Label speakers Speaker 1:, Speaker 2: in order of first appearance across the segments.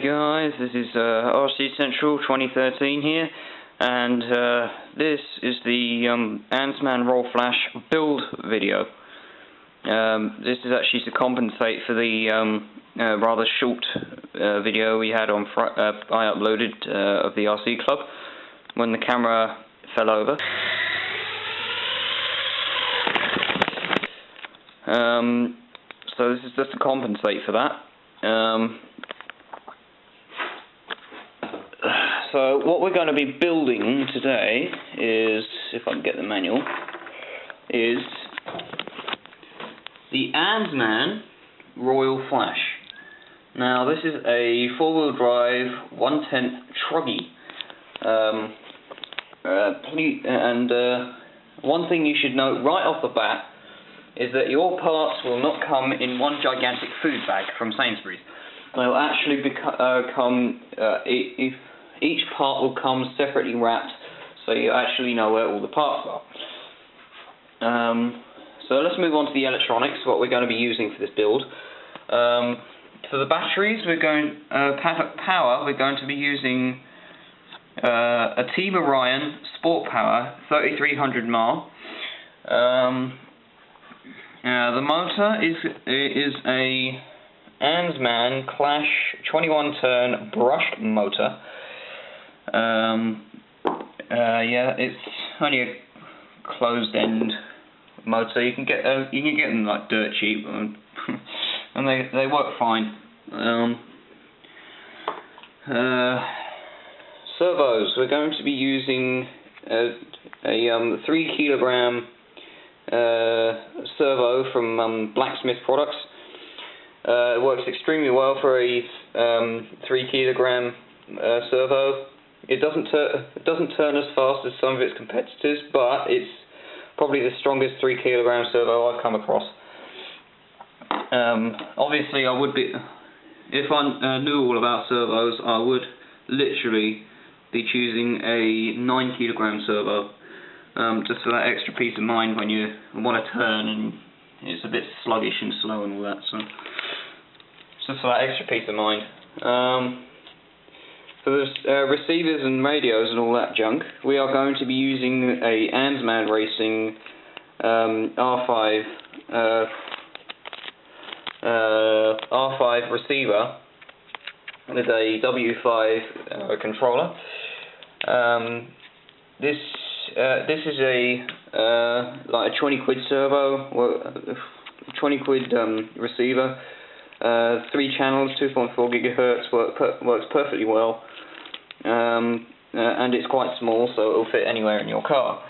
Speaker 1: guys, this is RC Central 2013 here, and this is the Ansmann roll flash build video. This is actually to compensate for the rather short video we had on I uploaded of the RC Club when the camera fell over. So this is just to compensate for that. So what we're going to be building today is, if I can get the manual, is the Ansmann Royal Flash. Now this is a four-wheel drive 1/10 truggy. One thing you should note right off the bat is that your parts will not come in one gigantic food bag from Sainsbury's. They'll actually each part will come separately wrapped, so you actually know where all the parts are. So let's move on to the electronics, what we're going to be using for this build. For the batteries, we're going power. We're going to be using a Team Orion Sport Power 3300 mAh. The motor is a Ansmann Clash 21-turn brushed motor. Yeah, it's only a closed-end motor. You can get them like dirt cheap, and they work fine. Servos. We're going to be using a 3 kilogram servo from Blacksmith Products. It works extremely well for a 3 kilogram servo. It doesn't turn as fast as some of its competitors, but it's probably the strongest 3 kilogram servo I've come across. Obviously, I would be, if I knew all about servos, I would literally be choosing a 9 kilogram servo. Just for that extra peace of mind when you want to turn and it's a bit sluggish and slow and all that. So just for that extra peace of mind. For the receivers and radios and all that junk, we are going to be using a Ansmann Racing R5 receiver with a W5 controller. This is a like a 20 quid servo, 20 quid receiver, 3 channels, 2.4 gigahertz, works perfectly well, and it's quite small, so it will fit anywhere in your car.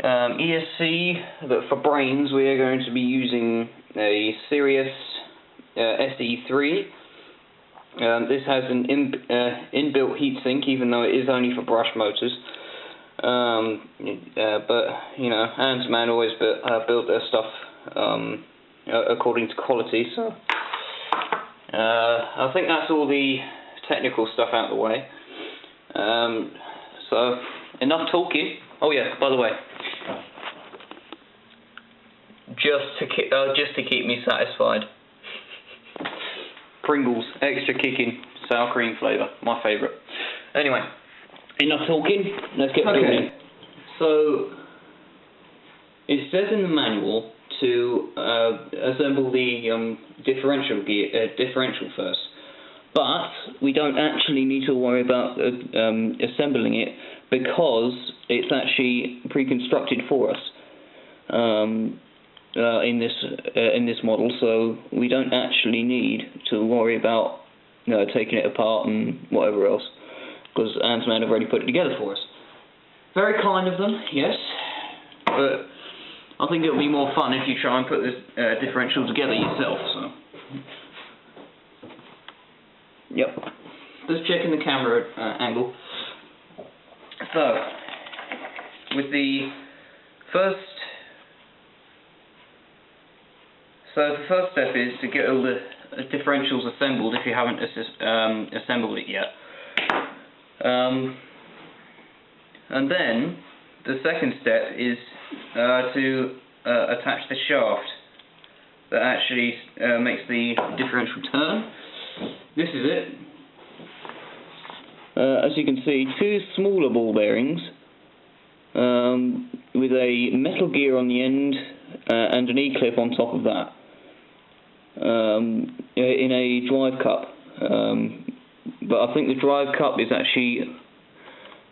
Speaker 1: ESC, for brains, we are going to be using a Sirius SE3. This has an inbuilt heatsink, even though it is only for brush motors. But you know, Ansmann always built their stuff according to quality. So I think that's all the technical stuff out of the way. So enough talking. Oh yeah, by the way, just to keep me satisfied, Pringles extra kicking sour cream flavour, my favourite. Anyway. Enough talking, let's get building. So, it says in the manual to assemble the differential first, but we don't actually need to worry about assembling it because it's actually pre-constructed for us in this model, so we don't actually need to worry about taking it apart and whatever else, because Ansmann have already put it together for us. Very kind of them, yes, but I think it'll be more fun if you try and put this differential together yourself. So, yep, just checking the camera angle. So, with the first, the first step is to get all the differentials assembled if you haven't assembled it yet. And then the second step is to attach the shaft that actually makes the differential turn. This is it. as you can see, 2 smaller ball bearings with a metal gear on the end and an E-clip on top of that in a drive cup. But I think the drive cup is actually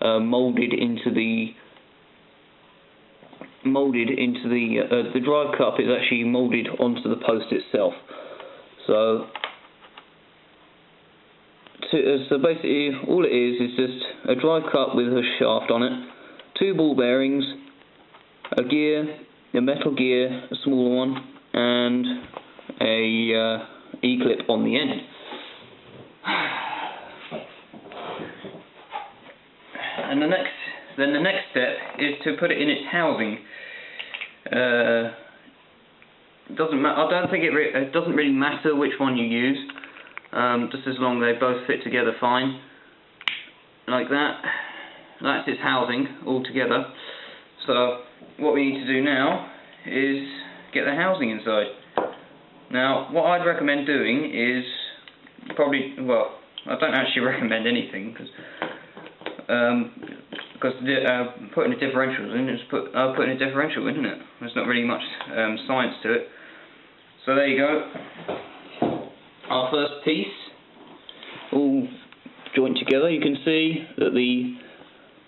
Speaker 1: moulded into the drive cup is actually moulded onto the post itself. So basically all it is just a drive cup with a shaft on it, 2 ball bearings, a gear, a metal gear, a smaller one, and a E-clip on the end. And the next step is to put it in its housing. Doesn't matter. I don't think it doesn't really matter which one you use, just as long as they both fit together fine, like that. That's its housing all together. So what we need to do now is get the housing inside. Now, what I'd recommend doing is probably, well, I don't actually recommend anything because putting a differential in is putting a differential in, isn't it? There's not really much science to it. So there you go. Our first piece, all joined together. You can see that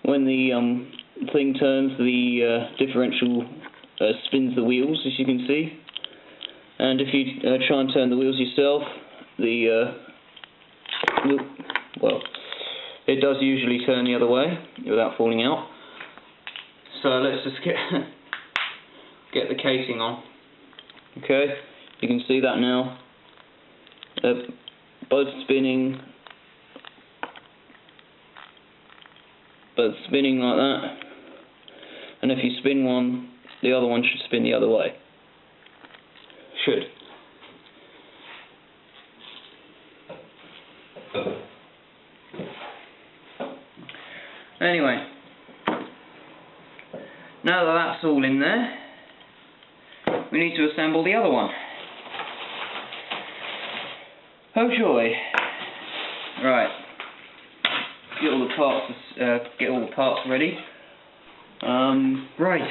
Speaker 1: when the thing turns, the differential spins the wheels, as you can see. And if you try and turn the wheels yourself, well, it does usually turn the other way without falling out. So let's just get the casing on. Okay, you can see that now. Both spinning like that. And if you spin one, the other one should spin the other way. Should. Anyway, now that that's all in there, we need to assemble the other one. Oh joy! Right, get all the parts ready. Right,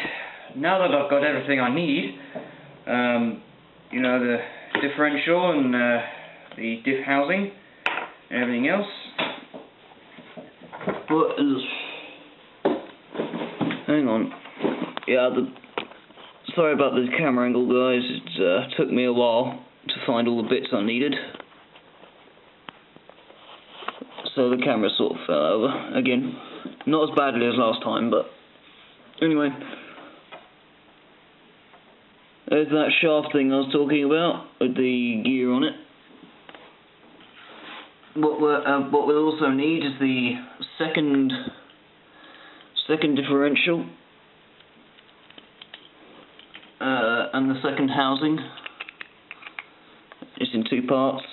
Speaker 1: now that I've got everything I need, you know, the differential and the diff housing and everything else. But hang on, yeah. Sorry about the camera angle, guys. It took me a while to find all the bits I needed, so the camera sort of fell over again. Not as badly as last time, but anyway. There's that shaft thing I was talking about with the gear on it. What we'll also need is the second differential and the second housing. It's in 2 parts.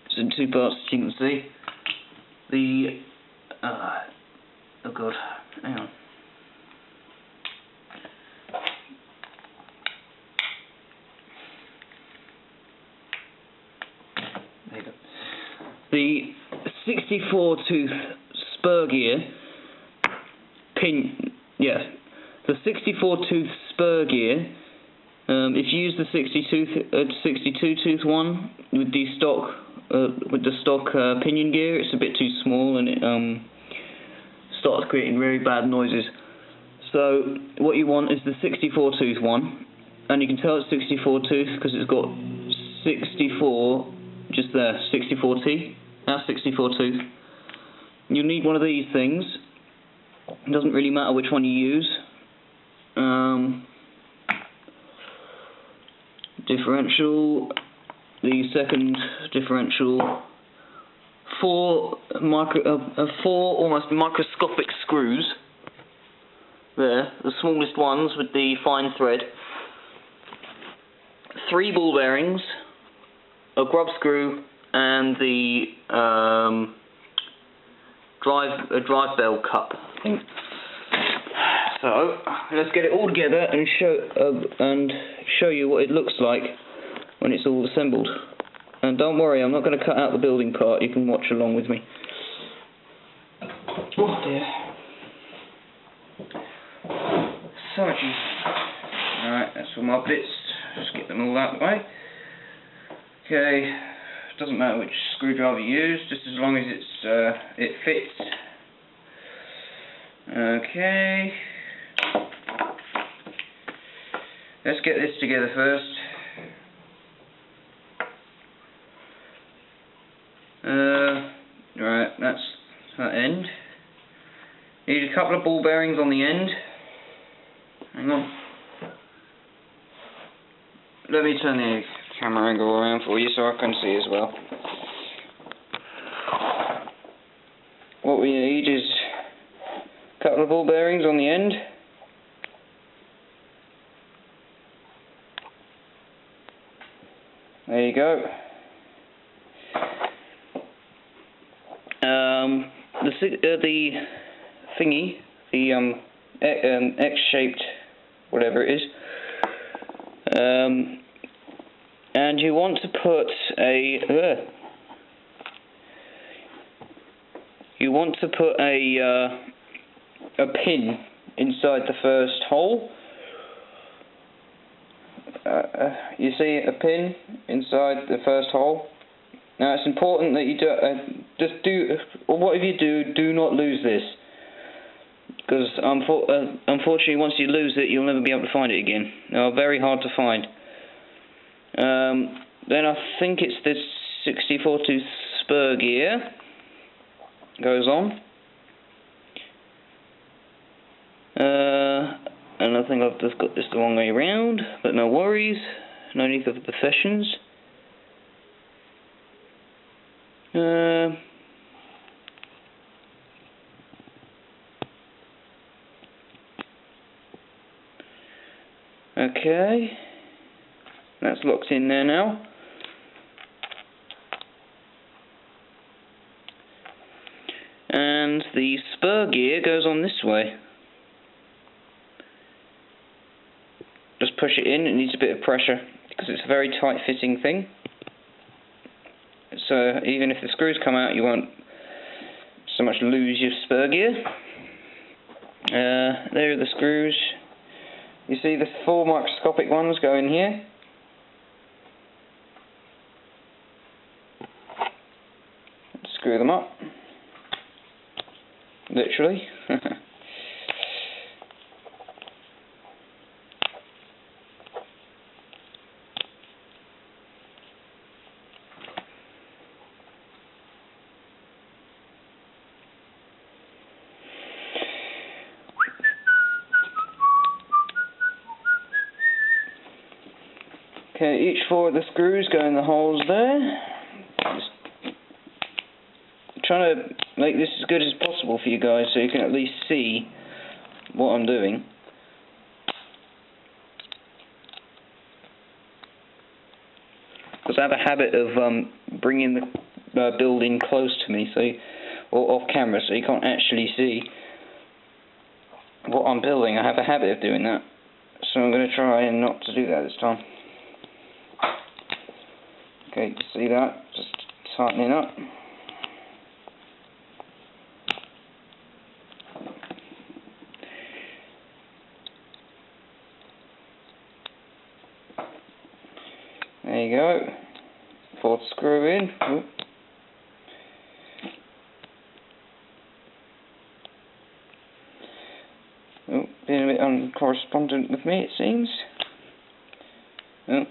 Speaker 1: It's in 2 parts, as you can see. Oh god, hang on. The 64 tooth spur gear the 64 tooth spur gear. If you use the 62 tooth one with the stock pinion gear, it's a bit too small and it starts creating very bad noises. So what you want is the 64 tooth one, and you can tell it's 64 tooth because it's got 64 just there, 64T. That's 64 tooth. You'll need one of these things. It doesn't really matter which one you use. Differential, the second differential, 4 almost microscopic screws. There, the smallest ones with the fine thread. 3 ball bearings, a grub screw, and the drive bell cup. So let's get it all together and show you what it looks like when it's all assembled. And don't worry, I'm not going to cut out the building part. You can watch along with me. Oh dear. So much easier. Alright, that's all my bits. Just get them all out of the way. Okay, doesn't matter which screwdriver you use, just as long as it fits. Okay. Let's get this together first. Right, that's that end. Need a couple of ball bearings on the end. Hang on. Let me turn the camera angle around for you so I can see as well. What we need is a couple of ball bearings on the end. There you go. The thingy, the X-shaped, whatever it is, and you want to put a pin inside the first hole. You see a pin inside the first hole. Now it's important that you whatever you do not lose this, because unfortunately once you lose it you'll never be able to find it again. They're very hard to find. Then I think it's this 64 tooth spur gear goes on. And I think I've just got this the wrong way around, but no worries, no need for the professions. Okay, that's locked in there now. And the spur gear goes on this way. Just push it in, it needs a bit of pressure because it's a very tight fitting thing. So even if the screws come out you won't so much lose your spur gear. There are the screws. You see the 4 microscopic ones go in here. Screw them up. Literally. Okay, each 4 of the screws go in the holes there. Just trying to make this as good as possible for you guys so you can at least see what I'm doing. Because I have a habit of bringing the building close to me, or off camera, so you can't actually see what I'm building. I have a habit of doing that, so I'm going to try and not to do that this time. Okay, see that? Just tightening up. There you go. 4th screw in. Oop. Oh, being a bit uncorrespondent with me, it seems. Oh.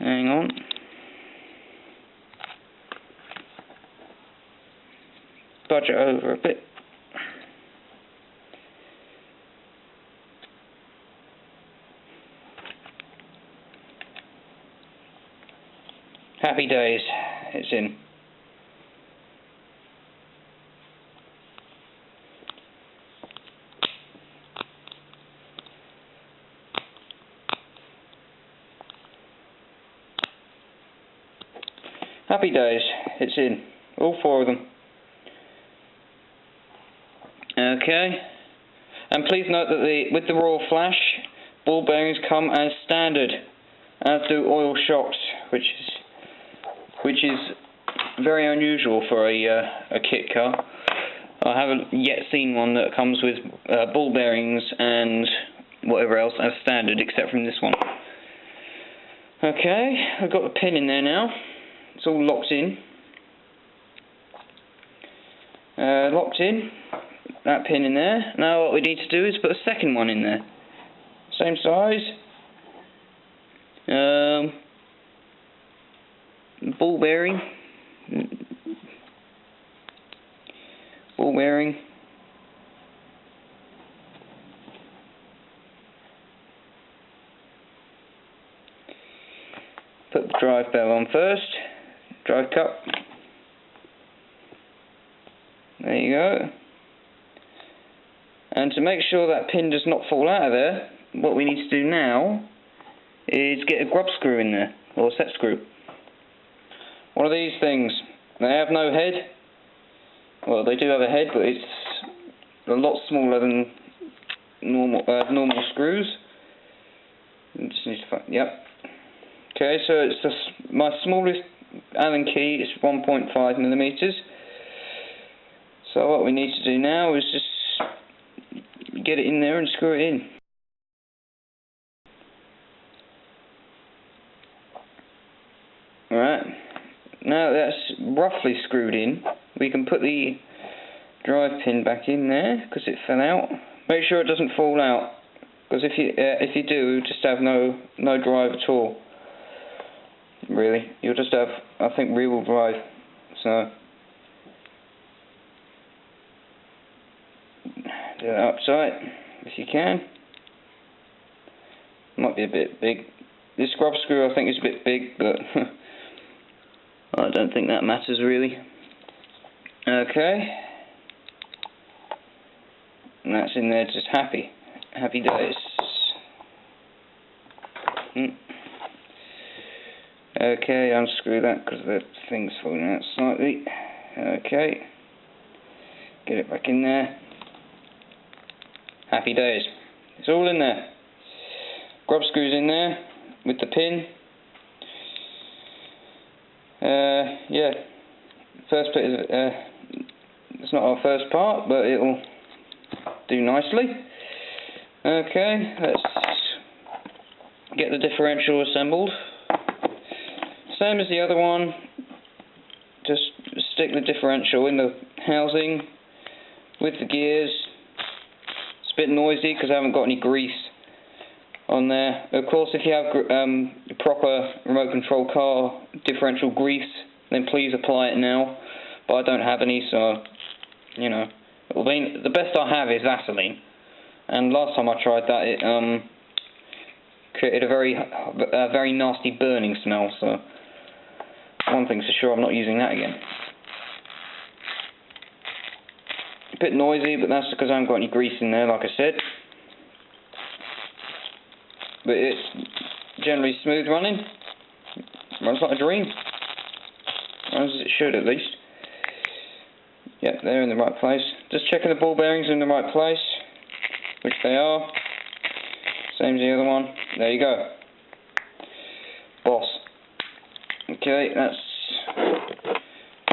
Speaker 1: Hang on. Budge it over a bit. Happy days, it's in. Happy days, it's in. All 4 of them. Okay. And please note that with the Royal Flash, ball bearings come as standard, as do oil shocks, which is very unusual for a kit car. I haven't yet seen one that comes with ball bearings and whatever else as standard, except from this one. Okay, I've got the pin in there now. It's all locked in. Locked in. That pin in there. Now what we need to do is put a second one in there. Same size. Ball bearing. Ball bearing. Put the drive bell on first. Drive cup. There you go. And to make sure that pin does not fall out of there, what we need to do now is get a grub screw in there, or a set screw. One of these things. They have no head. Well, they do have a head, but it's a lot smaller than normal screws. Just need to find, yep. Okay, so it's just my smallest Allen key is 1.5 millimeters. So what we need to do now is just get it in there and screw it in. Alright, now that's roughly screwed in, we can put the drive pin back in there because it fell out. Make sure it doesn't fall out, because if you do, just have no drive at all. Really, you'll just have, I think, rear-wheel drive. So do it upside if you can. Might be a bit big. This grub screw I think is a bit big, but I don't think that matters really. Okay, and that's in there, just happy days. Okay, unscrew that because the thing's falling out slightly. Okay, get it back in there. Happy days. It's all in there. Grub screws in there with the pin. Yeah, first bit is it's not our first part, but it'll do nicely. Okay, let's get the differential assembled. Same as the other one, just stick the differential in the housing with the gears. It's a bit noisy because I haven't got any grease on there. Of course, if you have proper remote control car differential grease, then please apply it now, but I don't have any, so you know, the best I have is Vaseline, and last time I tried that it created a very nasty burning smell, so one thing's for sure, I'm not using that again. A bit noisy, but that's because I haven't got any grease in there, like I said. But it's generally smooth running. Runs like a dream. Runs as it should, at least. Yep, they're in the right place. Just checking the ball bearings are in the right place, which they are. Same as the other one. There you go. Boss. Okay, that's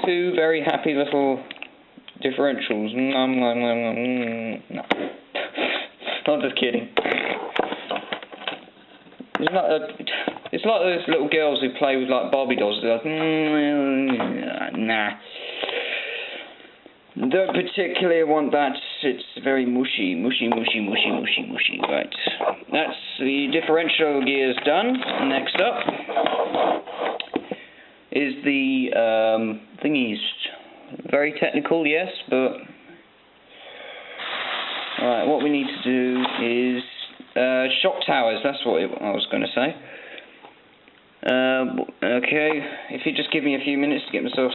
Speaker 1: two very happy little differentials. No. I'm just kidding. It's like those little girls who play with like Barbie dolls. They're like, nah. Don't particularly want that. It's very mushy. Right. That's the differential gears done. Next up is the thingies. Very technical, yes, but alright, what we need to do is shock towers, that's what I was going to say. Okay, if you just give me a few minutes to get myself